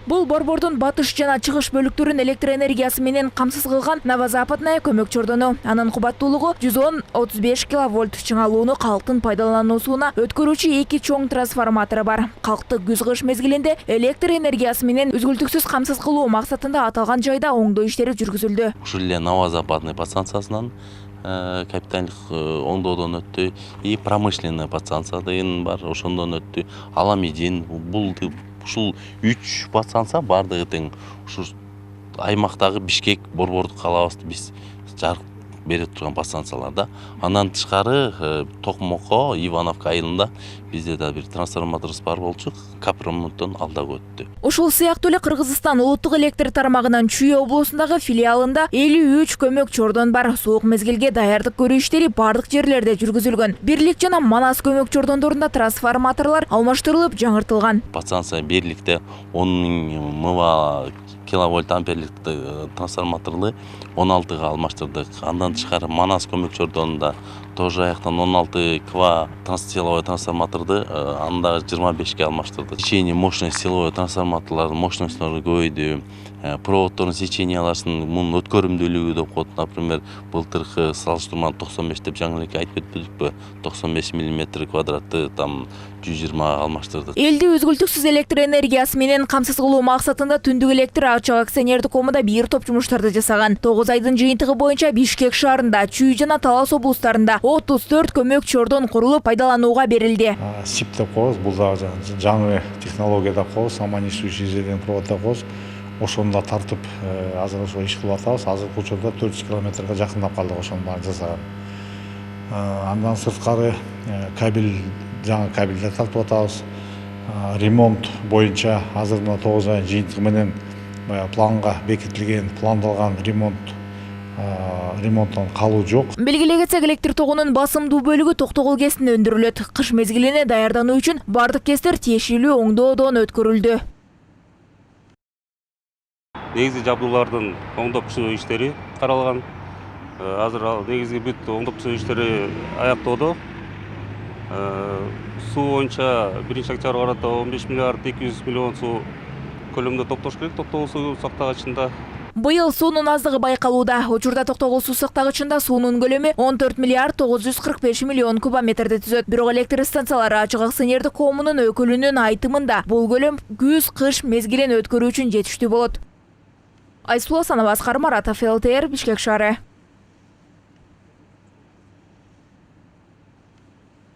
Бул борбордун батыш жана чыгыш бөлүктөрүн электр энергиясы менен камсыз кылган Новозападная көмөк чордону. Анын кубаттуулугу 110-35 киловольт чыңалууну калктын пайдалануусуна өткөрүүчү 2 чоң трансформатору бар. Калкты күз-кыш мезгилинде электр энергиясы менен үзгүлтүксүз камсыз кылуу максатында аталган жайда оңдоо иштери жүргүзүлдү. Ушул эле Новозападный подстанциясынан капиталдык оңдоодон өттү, и промышленный подстанциядын бар, ошондон өттү. Аламидин ушул 3 подстанция бардыгы тең ушу аймактагы Бишкек борбордук калабызды биз жарык берип турган подстанцияларда. Андан тышкары Токмокко, Ивановка айылында бизде да бир трансформаторубуз бар болчу, Капремонттон алдагы өттү. Ушул сыяктуу эле Кыргызстан улуттук электр тармагынын Чүй облусундагы филиалында 53 көмөк чордон бар. Суук мезгилге даярдык көрүү иштери бардык жерлерде жүргүзүлгөн. Бирлик жана Манас көмөк чордондорунда трансформаторлор алмаштырылып, жаңыртылган. Подстанция бирликте 10 000 мва киловольт амперлик трансформаторлы 16-га алмаштырдык. Андан тышкары Манас көмөк чордонунда тоже аяктан 16 ква силовой трансформаторды анда 25-ге алмаштырдык. Сечение мощный силовой трансформаторлардын мощносттору көбөйдү. Проводдордун сеченияларынын мунун өткөрүмдүүлүгү деп коет. Например, былтыркы салыштырмалуу 95 деп жаңы эле айтып өтпөдүкпү? 95 мм квадратты там 120 алмаштырдык. Элди үзгүлтүксүз электр энергиясы менен камсыз кылуу максатында Түндүк электр ачык акционердик коомунда бир топ жумуштарды жасаган. 9 айдын жыйынтыгы боюнча Бишкек шаарында, Чүй жана Талас облустарында 34 көмөк чордон курулуп пайдаланууга берилди. СИП деп коебуз, бул дагы жаңы технология деп коебуз, самонесущий железный провод деп коебуз. Ошондо тартып азыр ошо иш кылып атабыз. Азыркы учурда 400 километрге жакындап калдык ошонун баарын жасаган. Андан сырткары жаңы кабелдер тартып атабыз. Ремонт боюнча азыр мына 9 ай жыйынтыгы менен планга бекитилген, пландалган ремонттон калуу жок. Белгилей кетсек, электр тогунун басымдуу бөлүгү Токтогул КЭСине өндүрүлөт. Кыш мезгилине даярдануу үчүн бардык КЭСтер тиешелүү оңдоодон өткөрүлдү. Негизги жабдуулардын оңдоп түзүү иштери каралган. Азыр негизги бүт оңдоп түзүү иштери аяктоодо. Суу боюнча биринчи октябрга карата 15 миллиард 200 миллион суу көлөмүндө топтош керек Токтогул суу сактагычында. Быйыл суунун аздыгы байкалууда. Учурда Токтогул суу сактагычында суунун көлөмү 14 миллиард 945 миллион кубометрди түзөт. Бирок электр станциялары ачык акционердик коомунун өкүлүнүн айтымында бул көлөм күз-кыш мезгилин өткөрүү үчүн жетиштүү болот. Айсулу Асанова, Аскар Маратов, ЛТР, Бишкек шаары.